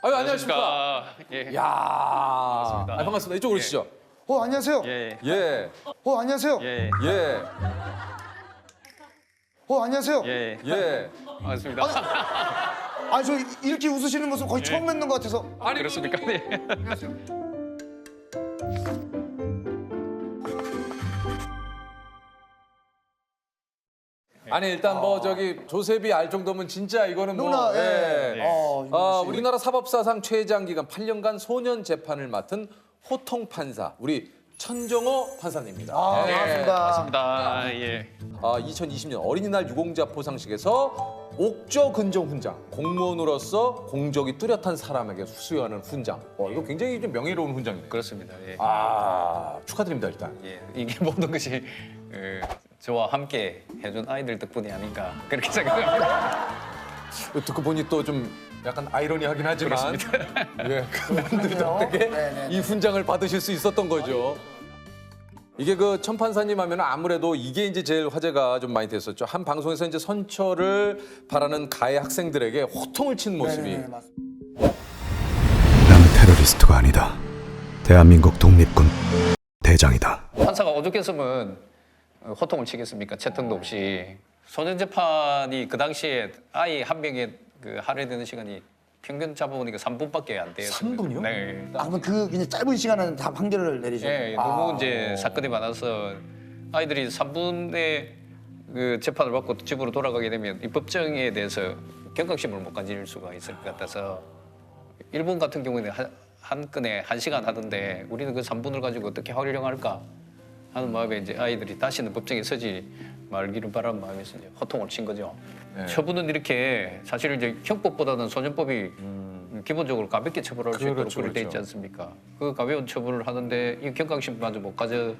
아유, 안녕하십니까. 예. 야, 반갑습니다. 이쪽으로 오시죠. 안녕하세요. 예. 예, 안녕하세요. 예. 예, 안녕하세요. 예. 예. 반갑습니다. 저 이렇게 웃으시는 모습 거의 처음 뵙는 것 같아서. 아니, 그렇습니까? 네. 아니 일단 뭐 저기 조셉이 알 정도면 진짜 이거는 뭐 누나, 예. 우리나라 사법사상 최장 기간 8년간 소년 재판을 맡은 호통 판사 우리 천정호 판사님입니다. 예. 반갑습니다. 반갑습니다. 예. 2020년 어린이날 유공자 포상식에서 옥저 근정 훈장, 공무원으로서 공적이 뚜렷한 사람에게 수여하는 훈장. 이거 굉장히 좀 명예로운 훈장이네요. 그렇습니다. 예. 축하드립니다 일단. 예. 이게 모든 것이 저와 함께 해준 아이들 덕분이 아닌가 그렇게 생각합니다. 듣고 보니 또 좀 약간 아이러니하긴 하지만 예, 그분들 덕택에 네네. 이 훈장을 받으실 수 있었던 거죠. 이게 그 천 판사님 하면 아무래도 이게 이제 제일 화제가 좀 많이 됐었죠. 한 방송에서 이제 선처를 바라는 가해 학생들에게 호통을 친 모습이 네, 맞습니다. 나는 테러리스트가 아니다. 대한민국 독립군 대장이다. 판사가 오죽했으면 호통을 치겠습니까? 채통도 없이. 소년 재판이 그 당시에 아이 한 명에 그 할애되는 시간이 평균 잡아보니까 3분밖에 안 돼요. 3분이요? 네. 그러면 그 그냥 짧은 시간에 다 판결을 내리죠. 예, 너무 이제 사건이 많아서 아이들이 3분의 그 재판을 받고 집으로 돌아가게 되면 이 법정에 대해서 경각심을 못 가질 수가 있을 것 같아서 일본 같은 경우에는 한 건에 1시간 하던데 우리는 그 3분을 가지고 어떻게 활용할까 하는 마음에 이제 아이들이 다시는 법정에 서지 말기를 바라는 마음에서 이제 호통을 친 거죠. 네. 처분은 이렇게 사실 이제 형법보다는 소년법이 기본적으로 가볍게 처벌할 수 있도록 그렇죠, 그렇게 돼 있지 그렇죠. 않습니까? 그 가벼운 처벌을 하는데 이 경각심마저 못 가지고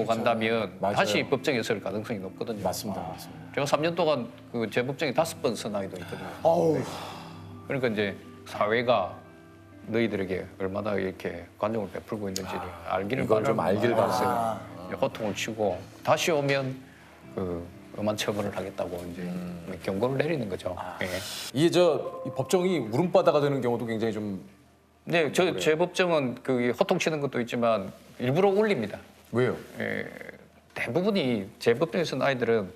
간다면 맞아요. 다시 법정에 설 가능성이 높거든요. 맞습니다. 맞습니다. 제가 3년 동안 그 제 법정에 5번 선 아이도 있거든요. 어우, 그러니까 이제 사회가 너희들에게 얼마나 이렇게 관용을 베풀고 있는지를 알기를 이걸 좀 바라는 알길 마음에서 바랐어요. 호통을 치고 다시 오면 그 엄한 처벌을 하겠다고 이제 경고를 내리는 거죠. 예. 이게 이 법정이 울음바다가 되는 경우도 굉장히 좀 네, 제 법정은 그 호통 치는 것도 있지만 일부러 울립니다. 왜요? 예, 대부분이 제 법정에서는 아이들은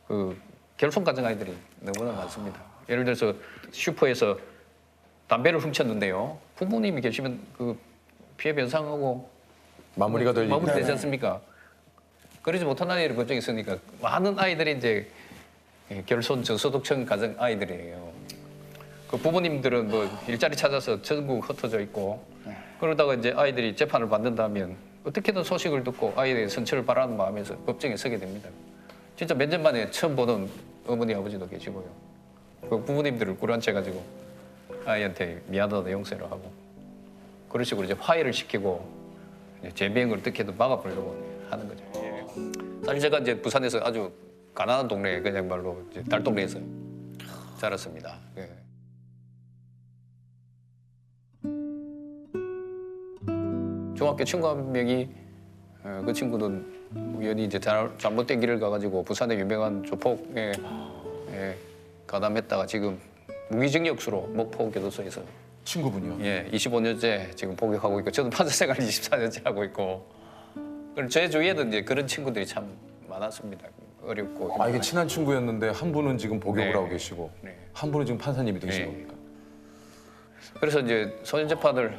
그 결손 가정 아이들이 너무나 많습니다. 예를 들어서 슈퍼에서 담배를 훔쳤는데요. 부모님이 계시면 그 피해 변상하고 마무리가 될 일이 마무리되지 않습니까? 그러지 못한 아이를 법정에 있으니까 많은 아이들이 이제 결손 저소득층 가정 아이들이에요. 그 부모님들은 뭐 일자리 찾아서 전국 흩어져 있고 그러다가 이제 아이들이 재판을 받는다면 어떻게든 소식을 듣고 아이의 선처를 바라는 마음에서 법정에 서게 됩니다. 진짜 몇 년 만에 처음 보는 어머니 아버지도 계시고요. 그 부모님들을 꿀안채 가지고 아이한테 미안하다 용서를 하고 그런 식으로 이제 화해를 시키고 이제 재비행을 어떻게든 막아보려고 하는 거죠. 예. 사실 제가 이제 부산에서 아주 가난한 동네 그냥 말로 이제 딸동네에서 자랐습니다. 예. 중학교 친구 한 명이 그 친구는 우연히 이제 잘못된 길을 가가지고 부산의 유명한 조폭에 가담했다가 지금 무기징역수로 목포 교도소에서 친구분이요. 25년째 지금 복역하고 있고 저도 판사 생활 24년째 하고 있고 그리고 제 주위에는 이제 그런 친구들이 참 많았습니다. 어렵고 이게 힘든 친한 친구였는데 한 분은 지금 복역을 네. 하고 계시고 네. 한 분은 지금 판사님이 되신 네. 겁니까? 그래서 이제 소년 재판을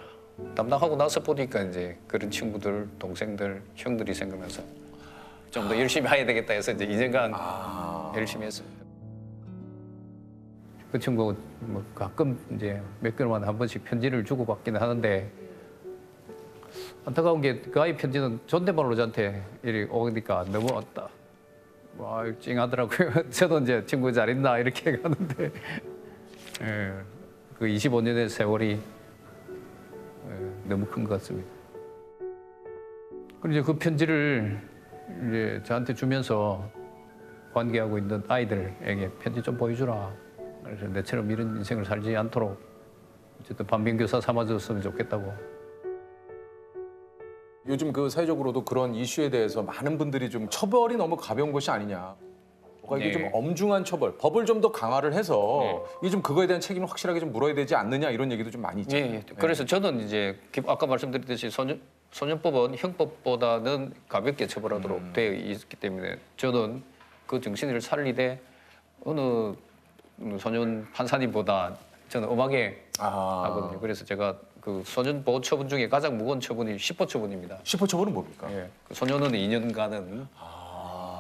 담당하고 나서 보니까 이제 그런 친구들, 동생들, 형들이 생각나서 좀 더 열심히 해야 되겠다 해서 이제 2년간 열심히 했습니다. 그 친구 뭐 가끔 이제 몇 개월 만에 한 번씩 편지를 주고받기는 하는데 안타까운 게 그 아이 편지는 존댓말로 저한테 이리 오니까 너무 왔다. 와, 찡하더라고요. 저도 이제 친구 잘 있나 이렇게 가는데 그 25년의 세월이 너무 큰 것 같습니다. 그리고 이제 그 편지를 이제 저한테 주면서 관계하고 있는 아이들에게 편지 좀 보여주라. 그래서 내처럼 이런 인생을 살지 않도록 어쨌든 반면교사 삼아줬으면 좋겠다고. 요즘 그 사회적으로도 그런 이슈에 대해서 많은 분들이 좀 처벌이 너무 가벼운 것이 아니냐. 이게 네. 좀 엄중한 처벌, 법을 좀 더 강화를 해서 네. 이게 좀 그거에 대한 책임을 확실하게 좀 물어야 되지 않느냐 이런 얘기도 좀 많이 있잖아요. 예, 그래서 저는 이제 아까 말씀드렸듯이 소년법은 형법보다는 가볍게 처벌하도록 되어 있기 때문에 저는 그 정신을 살리되 어느 소년 판사님보다 저는 엄하게 하거든요. 그래서 제가 그 소년 보호 처분 중에 가장 무거운 처분이 10호 처분입니다. 10호 처분은 뭡니까? 예, 그 소년은 2년간은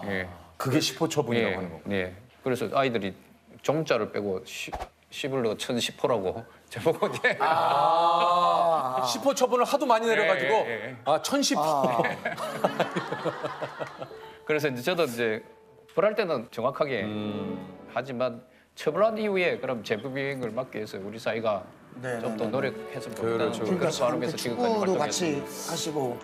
예, 그게 10호 처분이라고 예, 하는 거고. 예. 그래서 아이들이 종자를 빼고 10을 넣어 1010호라고 저보고 이제 10호 처분을 하도 많이 내려가지고 예. 1010호. 그래서 이제 저도 이제 벌할 때는 정확하게 하지만 처벌한 이후에 그럼 재부비행을 막기 위해서 우리 사회가 네, 좀 더 네, 노력해서 그렇죠. 그러니까 그런 마음에서 지금까지 축구도 같이 활동했습니다. 하시고.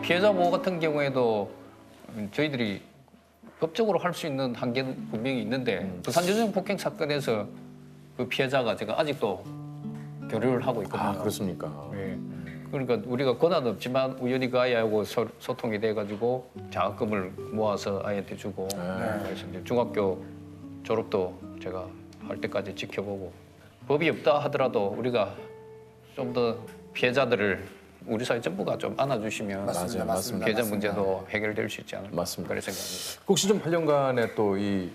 피해자 보호 같은 경우에도 저희들이 법적으로 할 수 있는 한계는 분명히 있는데 부산 여중 폭행 사건에서 그 피해자가 제가 아직도 교류를 하고 있거든요. 그렇습니까? 예. 그러니까 우리가 권한 없지만 우연히 그 아이하고 소통이 돼가지고 장학금을 모아서 아이한테 주고 그래서 이제 중학교 졸업도 제가 할 때까지 지켜보고 법이 없다 하더라도 우리가 좀 더 피해자들을 우리 사회 전부가 좀 안아주시면 맞습니다. 맞습니다. 피해자 맞습니다. 문제도 해결될 수 있지 않을까 맞습니다. 그런 생각입니다. 혹시 좀 8년간의 또 이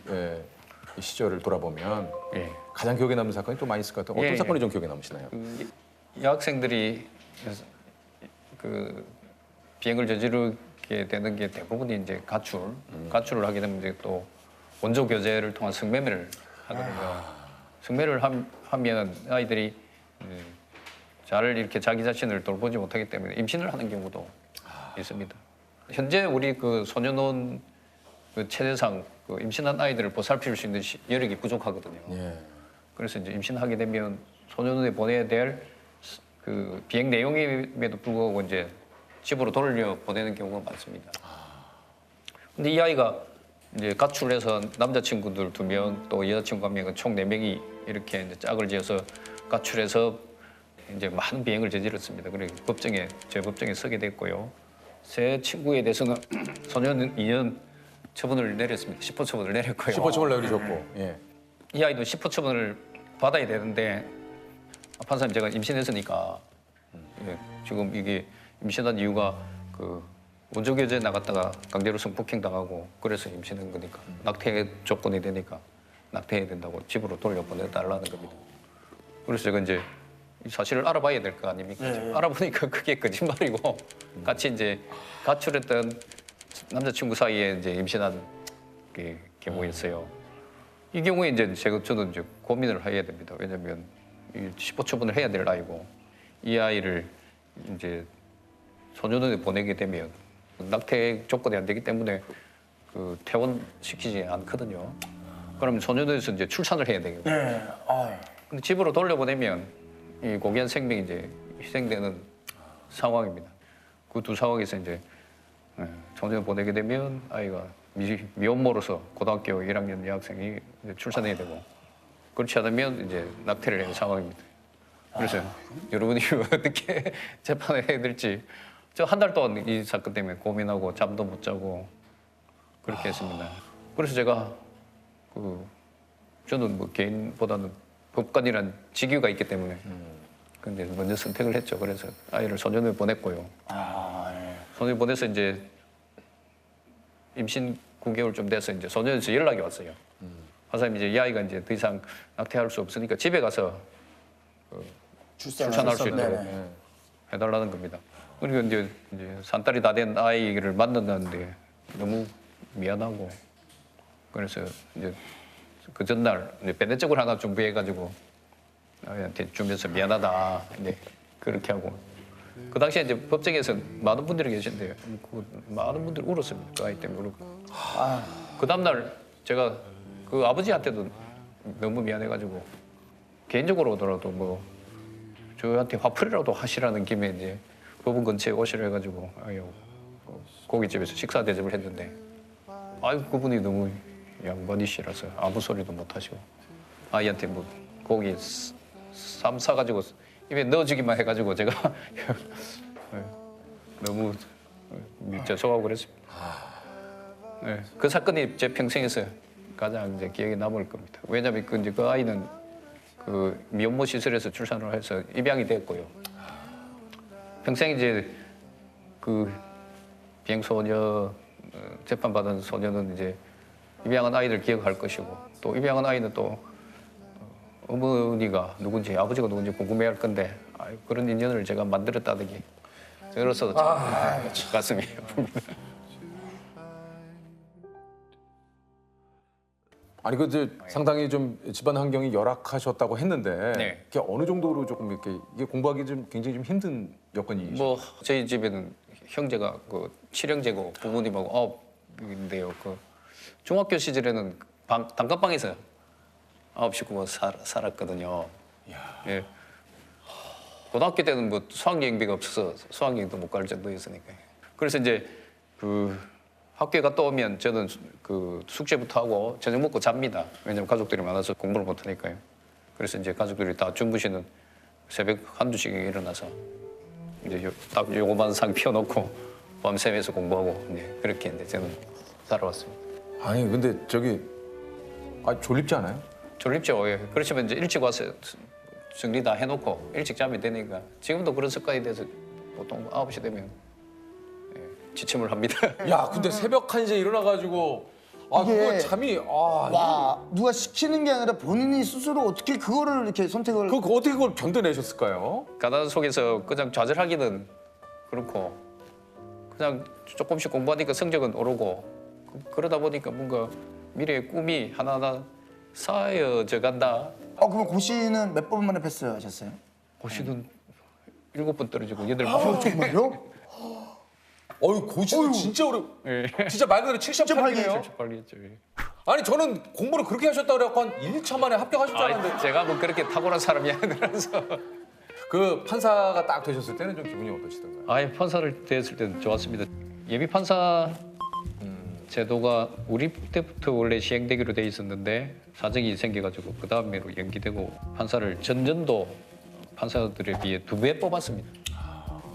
시절을 돌아보면 예. 가장 기억에 남는 사건이 또 많이 있을 것 같아요. 어떤 예, 사건이 좀 기억에 남으시나요? 여학생들이 그 비행을 저지르게 되는 게 대부분이 이제 가출을 하게 되면 이제 또 원조 교제를 통한 성매매를 하거든요. 성매를 하면 아이들이 잘 이렇게 자기 자신을 돌보지 못하기 때문에 임신을 하는 경우도 있습니다. 현재 우리 그 소년원 그 최대상 그 임신한 아이들을 보살필 수 있는 여력이 부족하거든요. 예. 그래서 이제 임신하게 되면 소년원에 보내야 될 그 비행 내용임에도 불구하고 이제 집으로 돌려 보내는 경우가 많습니다. 근데 이 아이가 이제 가출해서 남자친구들 2명 또 여자친구 1명은 총 4명이 이렇게 이제 짝을 지어서 가출해서 이제 많은 비행을 저질렀습니다. 그리고 재법정에 서게 됐고요. 제 친구에 대해서는 소년 2년 처분을 내렸습니다. 10호 처분을 내렸고요. 10호 처분을 내리셨고. 예. 이 아이도 10호 처분을 받아야 되는데 판사님 제가 임신했으니까 예, 지금 이게 임신한 이유가 그 원조 교제에 나갔다가 강제로 성폭행 당하고 그래서 임신한 거니까 낙태 조건이 되니까 낙태해야 된다고 집으로 돌려보내달라는 겁니다. 그래서 제가 이제 이 사실을 알아봐야 될 거 아닙니까? 알아보니까 그게 거짓말이고 같이 이제 가출했던 남자친구 사이에 이제 임신한 게 경우였어요. 이 경우에 이제 저는 이제 고민을 해야 됩니다. 왜냐하면 이 10호 처분을 해야 될 아이고 이 아이를 이제 소년원에 보내게 되면 낙태 조건이 안 되기 때문에 그 퇴원시키지 않거든요. 그럼 소년원에서 이제 출산을 해야 되거든요. 네. 근데 집으로 돌려보내면 이 고귀한 생명이 이제 희생되는 상황입니다. 그 두 상황에서 이제 소년원 보내게 되면 아이가 미혼모로서 고등학교 1학년 여학생이 이제 출산해야 되고 그렇지 않으면 이제 낙태를 하는 상황입니다. 그래서 여러분이 어떻게 재판을 해야 될지 저 한 달 동안 이 사건 때문에 고민하고 잠도 못 자고 그렇게 했습니다. 그래서 제가 저는 뭐 개인보다는 법관이란 직위가 있기 때문에 근데 먼저 선택을 했죠. 그래서 아이를 소년원에 보냈고요. 소년원에 보내서 이제 임신 9개월 좀 돼서 이제 소년원에서 연락이 왔어요. 판사님 이제 이 아이가 이제 더 이상 낙태할 수 없으니까 집에 가서 출산할 수 있도록 네네. 해달라는 겁니다. 그리고 이제 산딸이 다 된 아이를 만났는데 너무 미안하고 그래서 이제 그 전날 이제 배내적을 하나 준비해가지고 아이한테 주면서 미안하다 이제 그렇게 하고 그 당시에 이제 법정에서 많은 분들이 계신데 그 많은 분들이 울었습니다. 그 아이 때문에 울고 그 다음날 제가 그 아버지한테도 너무 미안해가지고 개인적으로 오더라도 뭐 저한테 화풀이라도 하시라는 김에 이제 법원 근처에 오시려 해가지고 아유 고깃집에서 식사 대접을 했는데 아유 그분이 너무 양반이시라서 아무 소리도 못 하시고 아이한테 뭐 고기 쌈 싸가지고 입에 넣어주기만 해가지고 제가 너무 죄송하고 그랬습니다. 네, 그 사건이 제 평생에서 가장 이제 기억에 남을 겁니다. 왜냐하면 그, 이제 그 아이는 그 미혼모 시설에서 출산을 해서 입양이 됐고요. 평생 이제 그 비행소녀 재판받은 소녀는 이제 입양한 아이를 기억할 것이고 또 입양한 아이는 또 어머니가 누군지 아버지가 누군지 궁금해할 건데 그런 인연을 제가 만들었다는 게 저로서 참 가슴이 아픕니다. 아니 그 이제 상당히 좀 집안 환경이 열악하셨다고 했는데 네. 이게 어느 정도로 조금 이렇게 이게 공부하기 좀 굉장히 좀 힘든 여건이시죠? 뭐 저희 집에는 형제가 그 7형제고 부모님하고 9인데요. 그 중학교 시절에는 단칸방에서 9 식구가 살았거든요. 예. 고등학교 때는 뭐 수학여행비가 없어서 수학여행도 못 갈 정도였으니까. 그래서 이제 그 학교에 갔다 오면 저는 그 숙제부터 하고 저녁 먹고 잡니다. 왜냐면 가족들이 많아서 공부를 못 하니까요. 그래서 이제 가족들이 다 주무시는 새벽 1~2시에 일어나서 이제 딱 요거만 상 피워놓고 밤새면서 공부하고 이제 그렇게 이제 저는 살아왔습니다. 아니 근데 저기 졸립지 않아요? 졸립죠. 예. 그렇지만 이제 일찍 와서 정리 다 해놓고 일찍 자면 되니까 지금도 그런 습관이 돼서 보통 9시 되면 지침을 합니다. 야 근데 새벽 1시에 일어나가지고 이게- 그거 잠이 와, 누가 시키는 게 아니라 본인이 스스로 어떻게 그거를 이렇게 선택을 그 어떻게 그걸 견뎌내셨을까요? 가난 속에서 그냥 좌절하기는 그렇고 그냥 조금씩 공부하니까 성적은 오르고 그러다 보니까 뭔가 미래의 꿈이 하나하나 쌓여져 간다. 그러면 고시는 몇 번 만에 패스하셨어요? 고시는 7번 떨어지고 8번. 정말요? 고시도 진짜 어려. 진짜 말 그대로 78이네요. 빨리 했죠. 예. 아니 저는 공부를 그렇게 하셨다 그래갖고 한 1차 만에 합격하실 줄 알았는데 제가 뭐 그렇게 탁월한 사람이 아니라서. 그 판사가 딱 되셨을 때는 좀 기분이 어떠시던가요? 판사를 됐을 때는 좋았습니다. 예비 판사 제도가 우리 때부터 원래 시행되기로 돼 있었는데 사정이 생겨가지고 그 다음에로 연기되고 판사를 전년도 판사들에 비해 2배 뽑았습니다.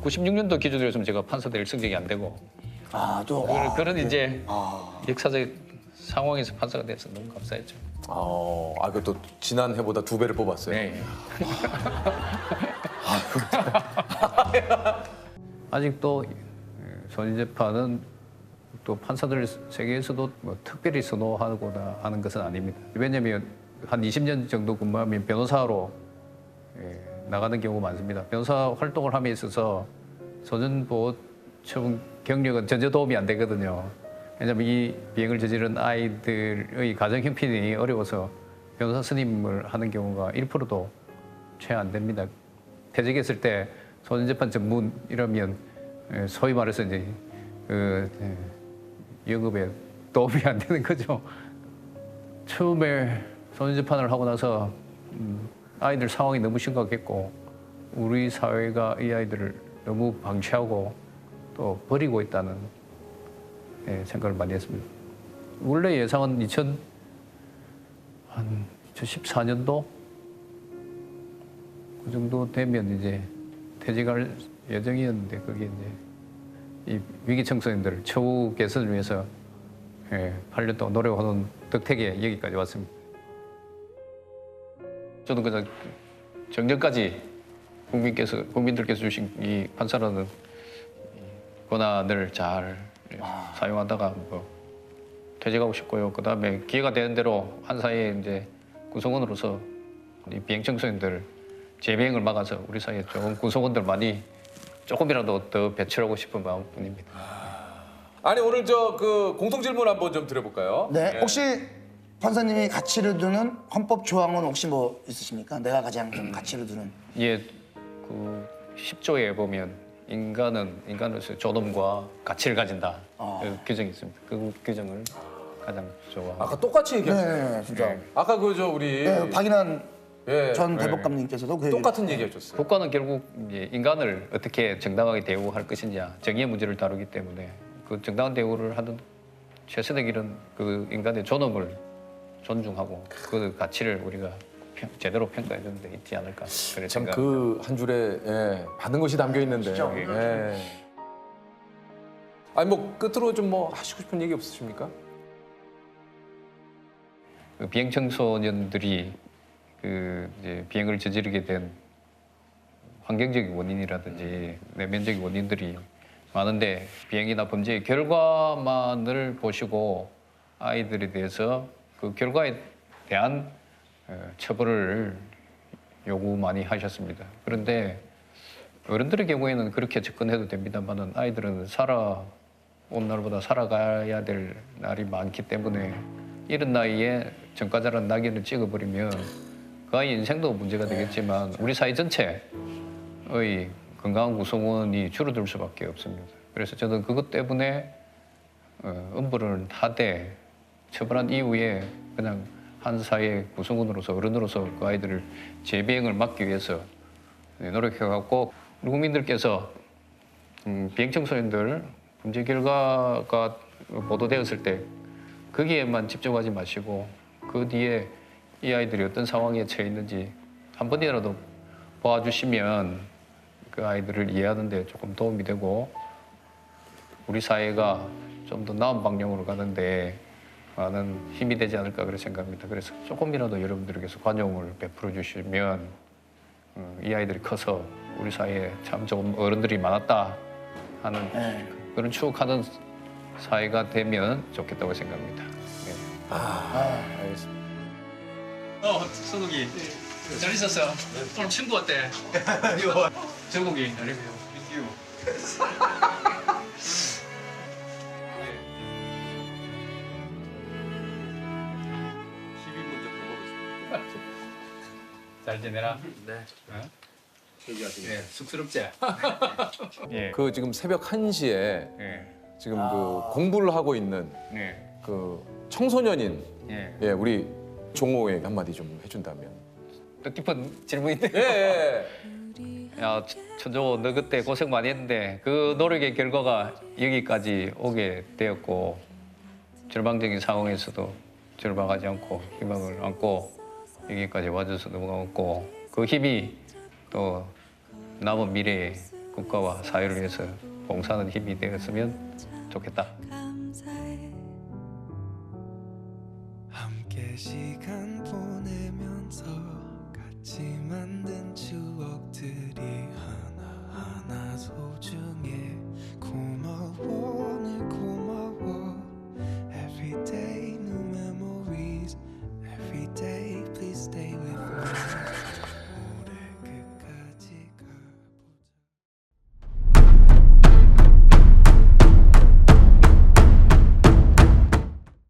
96년도 기준으로 했으면 제가 판사 될 성적이 안 되고 또 그런 이제 역사적 상황에서 판사가 돼서 너무 감사했죠. 그또 지난 해보다 2배를 뽑았어요. 네. 아직도 선임재판은 또 판사들 세계에서도 뭐 특별히 선호하거나 하는 것은 아닙니다. 왜냐하면 한 20년 정도 근무하면 변호사로 나가는 경우가 많습니다. 변호사 활동을 함에 있어서 소년보호 처분 경력은 전혀 도움이 안 되거든요. 왜냐하면 이 비행을 저지른 아이들의 가정 형편이 어려워서 변호사 선임을 하는 경우가 1%도 채 안 됩니다. 퇴직했을 때 소년재판 전문 이러면 소위 말해서 이제 영업에 도움이 안 되는 거죠. 처음에 소년재판을 하고 나서 아이들 상황이 너무 심각했고 우리 사회가 이 아이들을 너무 방치하고 또 버리고 있다는 생각을 많이 했습니다. 원래 예상은 2014년도 그 정도 되면 이제 퇴직할 예정이었는데 그게 이제 이 위기 청소년들 처우 개선을 위해서 8년 동안 노력하는 덕택에 여기까지 왔습니다. 저는 그냥 정년까지 국민들께서 주신 이 판사라는 권한을 잘 사용하다가 뭐 퇴직하고 싶고요. 그 다음에 기회가 되는 대로 한사회 이제 구성원으로서 이 비행 청소년들 재비행을 막아서 우리 사회에 좋은 구성원들 많이 조금이라도 더 배출하고 싶은 마음뿐입니다. 아니 오늘 저 그 공통 질문 한번 좀 드려볼까요? 네, 혹시 판사님이 가치를 두는 헌법 조항은 혹시 뭐 있으십니까? 내가 가장 좀 가치를 두는. 예, 그 10조에 보면 인간으로서 존엄과 가치를 가진다. 그 규정이 있습니다. 그 규정을 가장 좋아합니다. 아까 똑같이 얘기하셨어요. 네, 진짜. 아까 그저 우리 박인환 예, 전 대법관님께서도 그 얘기를 똑같은 얘기해줬어요. 국가는 결국 이제 인간을 어떻게 정당하게 대우할 것이냐 정의의 문제를 다루기 때문에 그 정당한 대우를 하는 최선의 길은 그 인간의 존엄을 존중하고 그 가치를 우리가 제대로 평가해 주는 데 있지 않을까 그런 참 생각. 그 한 줄에 많은 것이 담겨 있는데. 진짜. 아니 뭐 끝으로 좀 뭐 하시고 싶은 얘기 없으십니까? 그 비행 청소년들이 그 이제 비행을 저지르게 된 환경적인 원인이라든지 내면적인 원인들이 많은데 비행이나 범죄의 결과만을 보시고 아이들에 대해서 그 결과에 대한 처벌을 요구 많이 하셨습니다. 그런데 어른들의 경우에는 그렇게 접근해도 됩니다만은 아이들은 살아온 날보다 살아가야 될 날이 많기 때문에 이런 나이에 전과자라는 낙인을 찍어버리면 그 아이 인생도 문제가 되겠지만 우리 사회 전체의 건강한 구성원이 줄어들 수밖에 없습니다. 그래서 저는 그것 때문에 엄벌을 하되 처벌한 이후에 그냥 한 사회 구성원으로서 어른으로서 그 아이들을 재비행을 막기 위해서 노력해갖고 우리 국민들께서 비행 청소년들 범죄 결과가 보도되었을 때 거기에만 집중하지 마시고 그 뒤에 이 아이들이 어떤 상황에 처해 있는지 한 번이라도 봐주시면 그 아이들을 이해하는 데 조금 도움이 되고 우리 사회가 좀 더 나은 방향으로 가는데 많은 힘이 되지 않을까 그렇게 생각합니다. 그래서 조금이라도 여러분들께서 관용을 베풀어 주시면 이 아이들이 커서 우리 사회에 참 좋은 어른들이 많았다 하는 그런 추억하는 사회가 되면 좋겠다고 생각합니다. 네. 알겠습니다. 선욱이 잘 있었어? 오늘 친구 어때? 정국이 잘 지내라? 네. 네, 쑥스럽지? 예. 그 지금 새벽 1시에 예. 지금 그 공부를 하고 있는 네. 그 청소년인 예. 우리 종호에게 한마디 좀 해준다면. 뜻깊은 질문인데. 예. 야, 천조, 너 그때 고생 많이 했는데 그 노력의 결과가 여기까지 오게 되었고 절망적인 상황에서도 절망하지 않고 희망을 안고 여기까지 와줘서 너무 고맙고 그 힘이 또 남은 미래의 국가와 사회를 위해서 봉사하는 힘이 되었으면 좋겠다. 함께 시간 보내면서 같이 만든 추억들이 하나하나 소중해 고마워 늘 고마워 everyday